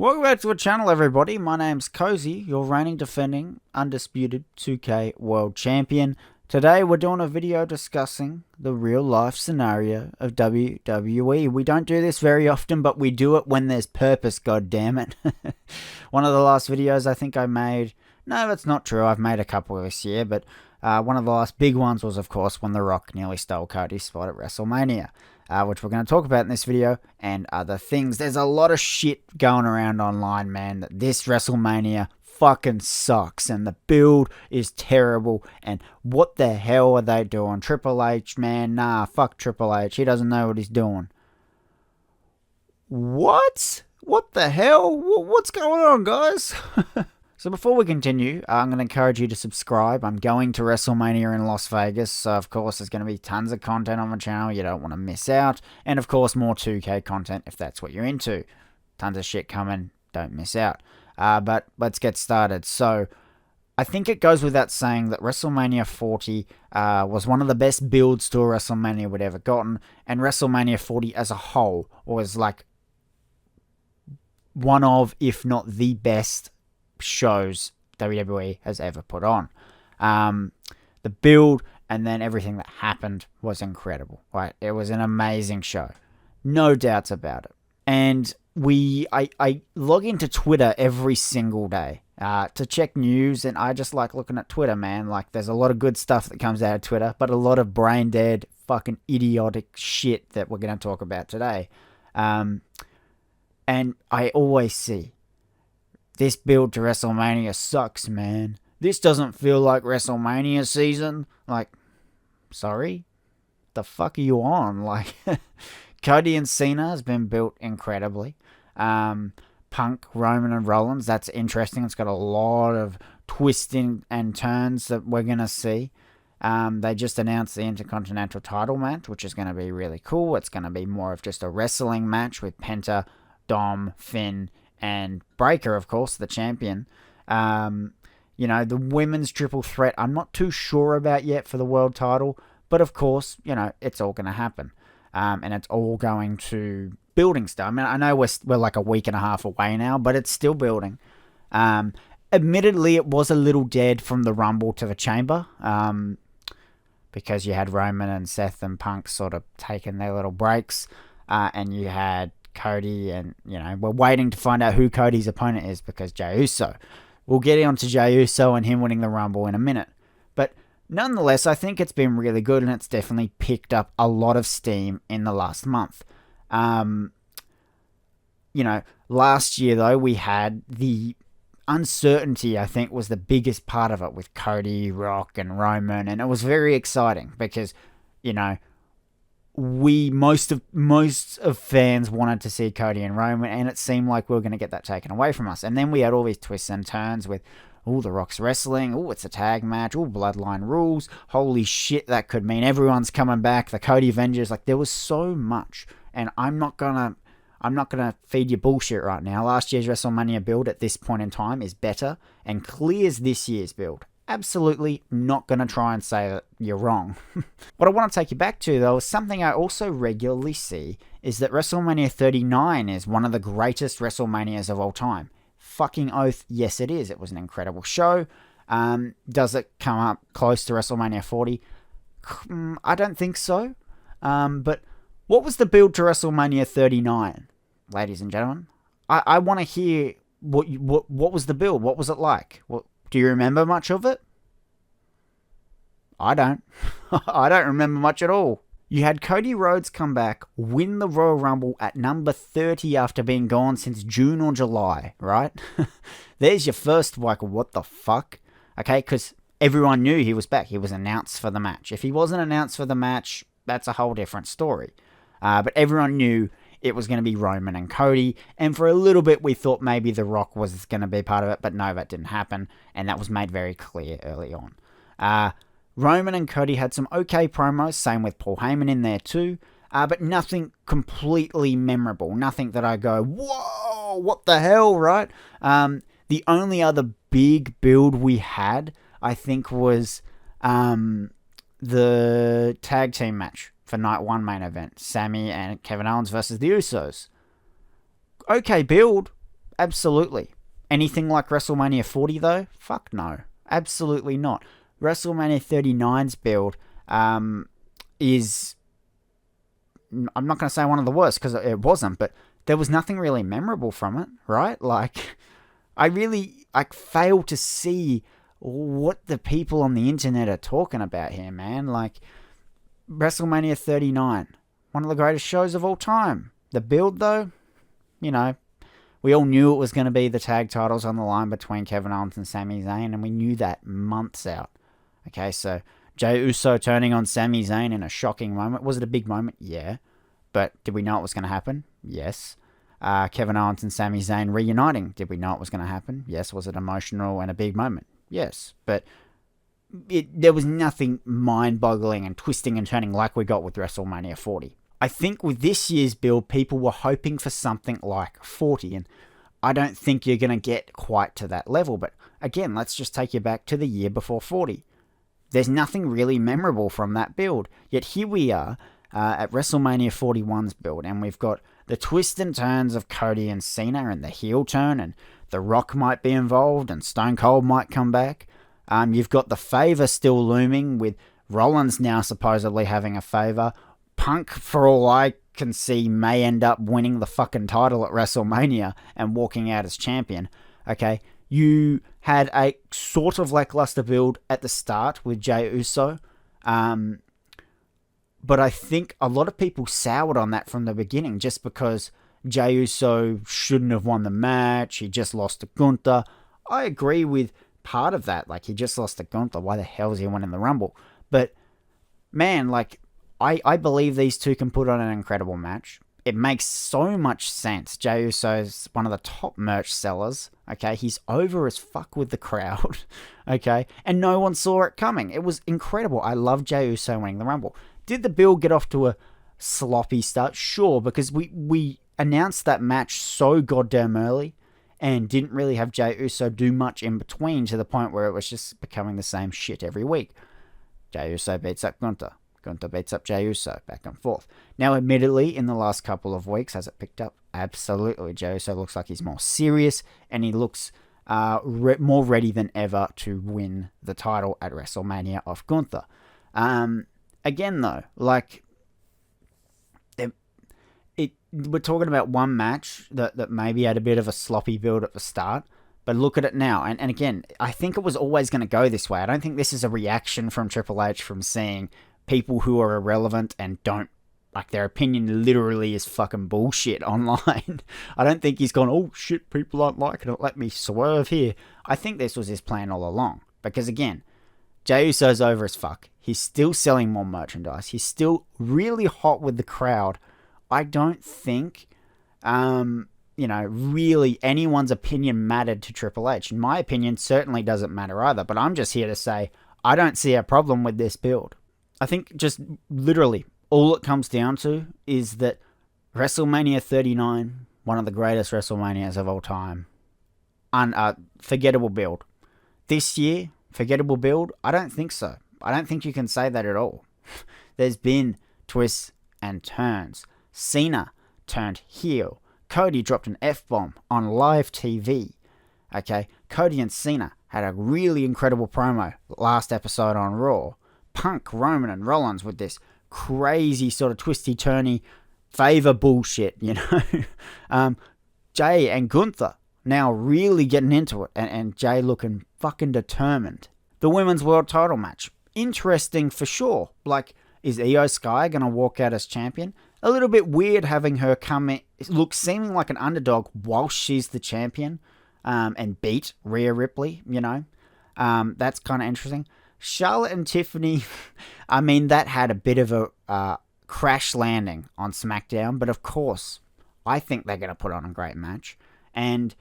Welcome back to the channel, everybody. My name's Cozy, your reigning, defending, undisputed 2K World Champion. Today we're doing a video discussing the real life scenario of WWE. We don't do this very often, but we do it when there's purpose, god damn it. One of the last videos I think I made, no, that's not true, I've made a couple this year, but one of the last big ones was, of course, when The Rock nearly stole Cody's spot at WrestleMania. Which we're going to talk about in this video, and other things. There's a lot of shit going around online, man, that this WrestleMania fucking sucks, and the build is terrible, and what the hell are they doing? Triple H, man, nah, fuck Triple H, he doesn't know what he's doing. What? What the hell? What's going on, guys? So before we continue, I'm going to encourage you to subscribe. I'm going to WrestleMania in Las Vegas, so of course there's going to be tons of content on my channel you don't want to miss out. And of course more 2K content if that's what you're into. Tons of shit coming, don't miss out. But let's get started. So I think it goes without saying that WrestleMania 40 was one of the best builds to a WrestleMania we'd ever gotten. And WrestleMania 40 as a whole was like one of, if not the best shows WWE has ever put on. The build and then everything that happened was incredible. Right? It was an amazing show. No doubts about it. And I log into Twitter every single day to check news, and I just like looking at Twitter, man. Like, there's a lot of good stuff that comes out of Twitter, but a lot of brain dead, fucking idiotic shit that we're going to talk about today. And I always see, this build to WrestleMania sucks, man. This doesn't feel like WrestleMania season. Like, sorry? The fuck are you on? Like, Cody and Cena has been built incredibly. Punk, Roman, and Rollins, that's interesting. It's got a lot of twisting and turns that we're going to see. They just announced the Intercontinental title match, which is going to be really cool. It's going to be more of just a wrestling match with Penta, Dom, Finn, and Breaker, of course, the champion. You know, the women's triple threat, I'm not too sure about yet for the world title, but of course, you know, it's all going to happen. And it's all going to building stuff. I mean, I know we're like a week and a half away now, but it's still building. Admittedly, it was a little dead from the Rumble to the Chamber, because you had Roman and Seth and Punk sort of taking their little breaks, and you had Cody, and, you know, we're waiting to find out who Cody's opponent is, because Jey Uso. We'll get on to Jey Uso and him winning the Rumble in a minute. But nonetheless, I think it's been really good, and it's definitely picked up a lot of steam in the last month. You know, last year, though, we had the uncertainty, I think, was the biggest part of it, with Cody, Rock, and Roman, and it was very exciting because, you know, most of fans wanted to see Cody and Roman, and it seemed like we were going to get that taken away from us. And then we had all these twists and turns with, oh, The Rock's wrestling, oh, it's a tag match, oh, Bloodline rules, holy shit, that could mean everyone's coming back, the Cody Avengers. Like, there was so much, and I'm not gonna feed you bullshit right now. Last year's WrestleMania build at this point in time is better and clears this year's build. Absolutely not going to try and say that you're wrong. What I want to take you back to, though, is something I also regularly see, is that WrestleMania 39 is one of the greatest WrestleManias of all time. Fucking oath, yes it is. It was an incredible show. Does it come up close to WrestleMania 40? I don't think so. But what was the build to WrestleMania 39, ladies and gentlemen? I want to hear what was the build. What was it like? Do you remember much of it? I don't. I don't remember much at all. You had Cody Rhodes come back, win the Royal Rumble at number 30 after being gone since June or July, right? There's your first, like, what the fuck? Okay, because everyone knew he was back. He was announced for the match. If he wasn't announced for the match, that's a whole different story. But everyone knew it was going to be Roman and Cody, and for a little bit we thought maybe The Rock was going to be part of it, but no, that didn't happen, and that was made very clear early on. Roman and Cody had some okay promos, same with Paul Heyman in there too, but nothing completely memorable, nothing that I go, whoa, what the hell, right? The only other big build we had, I think, was the tag team match for night one main event. Sami and Kevin Owens versus the Usos. Okay build. Absolutely. Anything like WrestleMania 40 though? Fuck no. Absolutely not. WrestleMania 39's build is, I'm not going to say one of the worst because it wasn't, but there was nothing really memorable from it, right? Like, I really fail to see what the people on the internet are talking about here, man. Like, WrestleMania 39, one of the greatest shows of all time. The build, though, you know, we all knew it was going to be the tag titles on the line between Kevin Owens and Sami Zayn, and we knew that months out. Okay, so Jey Uso turning on Sami Zayn in a shocking moment. Was it a big moment? Yeah. But did we know it was going to happen? Yes. Kevin Owens and Sami Zayn reuniting. Did we know it was going to happen? Yes. Was it emotional and a big moment? Yes. But there was nothing mind-boggling and twisting and turning like we got with WrestleMania 40. I think with this year's build, people were hoping for something like 40, and I don't think you're going to get quite to that level. But again, let's just take you back to the year before 40. There's nothing really memorable from that build. Yet here we are at WrestleMania 41's build, and we've got the twists and turns of Cody and Cena and the heel turn, and The Rock might be involved, and Stone Cold might come back. You've got the favor still looming, with Rollins now supposedly having a favor. Punk, for all I can see, may end up winning the fucking title at WrestleMania and walking out as champion. Okay, you had a sort of lackluster build at the start with Jey Uso. But I think a lot of people soured on that from the beginning just because Jey Uso shouldn't have won the match. He just lost to Gunther. I agree with part of that. Like, he just lost to Gunther. Why the hell is he winning the Rumble? But, man, like, I believe these two can put on an incredible match. It makes so much sense. Jey Uso's one of the top merch sellers. Okay, he's over as fuck with the crowd. Okay, and no one saw it coming. It was incredible. I love Jey Uso winning the Rumble. Did the build get off to a sloppy start? Sure, because we announced that match so goddamn early and didn't really have Jey Uso do much in between, to the point where it was just becoming the same shit every week. Jey Uso beats up Gunther. Gunther beats up Jey Uso, back and forth. Now, admittedly, in the last couple of weeks, has it picked up? Absolutely. Jey Uso looks like he's more serious, and he looks more ready than ever to win the title at WrestleMania off Gunther. Again, though, like, we're talking about one match that maybe had a bit of a sloppy build at the start, but look at it now. And again, I think it was always going to go this way. I don't think this is a reaction from Triple H from seeing people who are irrelevant and don't, like, their opinion literally is fucking bullshit online. I don't think he's gone, oh shit, people aren't liking it, let me swerve here. I think this was his plan all along. Because again, Jey Uso's over as fuck. He's still selling more merchandise. He's still really hot with the crowd. I don't think, really anyone's opinion mattered to Triple H. And my opinion certainly doesn't matter either. But I'm just here to say, I don't see a problem with this build. I think just literally all it comes down to is that WrestleMania 39, one of the greatest WrestleManias of all time, forgettable build. This year, forgettable build? I don't think so. I don't think you can say that at all. There's been twists and turns. Cena turned heel. Cody dropped an F-bomb on live TV. Okay, Cody and Cena had a really incredible promo last episode on Raw. Punk, Roman, and Rollins with this crazy sort of twisty-turny favor bullshit, Jey and Gunther now really getting into it, and Jey looking fucking determined. The women's world title match, interesting for sure. Like, is Io Sky going to walk out as champion? A little bit weird having her come in, seeming like an underdog while she's the champion, and beat Rhea Ripley, That's kind of interesting. Charlotte and Tiffany, I mean, that had a bit of a crash landing on SmackDown, but of course, I think they're going to put on a great match, and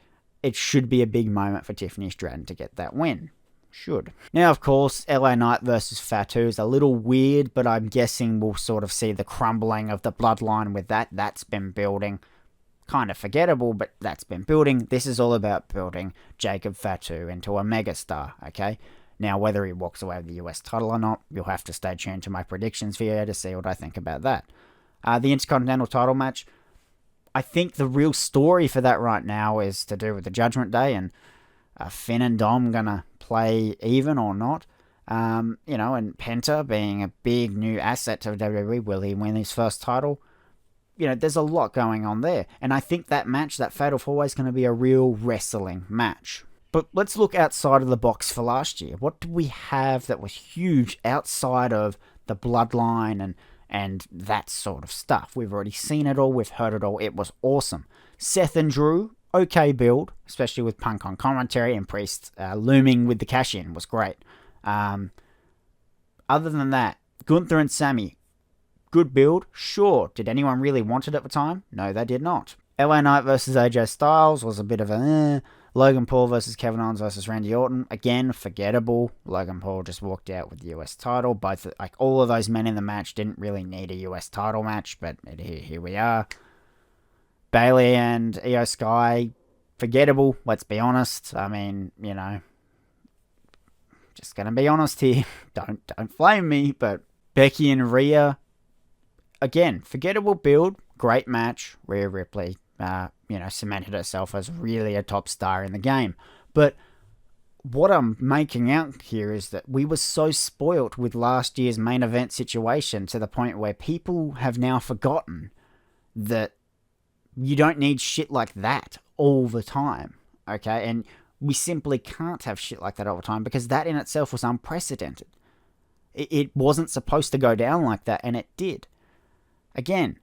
it should be a big moment for Tiffany Stratton to get that win. Should. Now, of course, LA Knight versus Fatu is a little weird, but I'm guessing we'll sort of see the crumbling of the bloodline with that. That's been building. Kind of forgettable, but that's been building. This is all about building Jacob Fatu into a megastar, okay? Now, whether he walks away with the US title or not, you'll have to stay tuned to my predictions video to see what I think about that. The Intercontinental title match, I think the real story for that right now is to do with the Judgment Day and Finn and Dom gonna play even or not. And Penta being a big new asset to WWE, will he win his first title? There's a lot going on there. And I think that match, that Fatal 4-Way, is going to be a real wrestling match. But let's look outside of the box for last year. What did we have that was huge outside of the bloodline and that sort of stuff? We've already seen it all. We've heard it all. It was awesome. Seth and Drew, okay build, especially with Punk on commentary and Priest looming with the cash-in was great. Other than that, Gunther and Sammy, good build, sure. Did anyone really want it at the time? No, they did not. LA Knight versus AJ Styles was a bit of a Logan Paul versus Kevin Owens versus Randy Orton, again, forgettable. Logan Paul just walked out with the US title. Both, all of those men in the match didn't really need a US title match, but here we are. Bayley and Io Sky, forgettable, let's be honest. I mean, just gonna be honest here. Don't flame me, but Becky and Rhea, again, forgettable build, great match. Rhea Ripley, cemented herself as really a top star in the game. But what I'm making out here is that we were so spoilt with last year's main event situation to the point where people have now forgotten that you don't need shit like that all the time, okay? And we simply can't have shit like that all the time because that in itself was unprecedented. It wasn't supposed to go down like that, and it did. Again,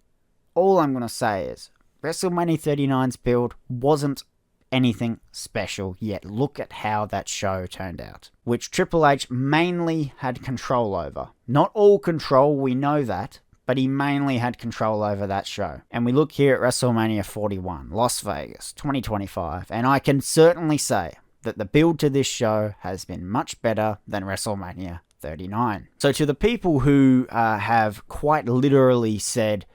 all I'm going to say is WrestleMania 39's build wasn't anything special, yet look at how that show turned out, which Triple H mainly had control over. Not all control, we know that, but he mainly had control over that show. And we look here at WrestleMania 41, Las Vegas, 2025, and I can certainly say that the build to this show has been much better than WrestleMania 39. So to the people who have quite literally said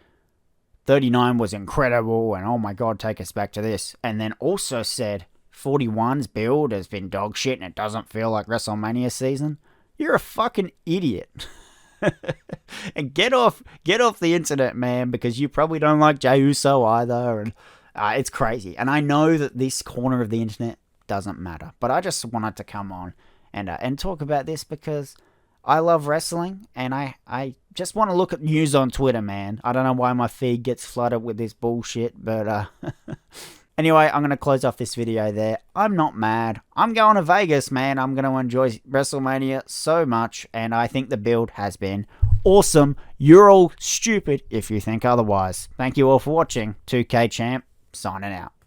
39 was incredible and oh my god, take us back to this, and then also said 41's build has been dog shit and it doesn't feel like WrestleMania season, you're a fucking idiot. And get off the internet, man, because you probably don't like Jey Uso either, and it's crazy. And I know that this corner of the internet doesn't matter, but I just wanted to come on and talk about this because I love wrestling, and I just want to look at news on Twitter, man. I don't know why my feed gets flooded with this bullshit, but anyway, I'm going to close off this video there. I'm not mad. I'm going to Vegas, man. I'm going to enjoy WrestleMania so much, and I think the build has been awesome. You're all stupid if you think otherwise. Thank you all for watching. 2K Champ, signing out.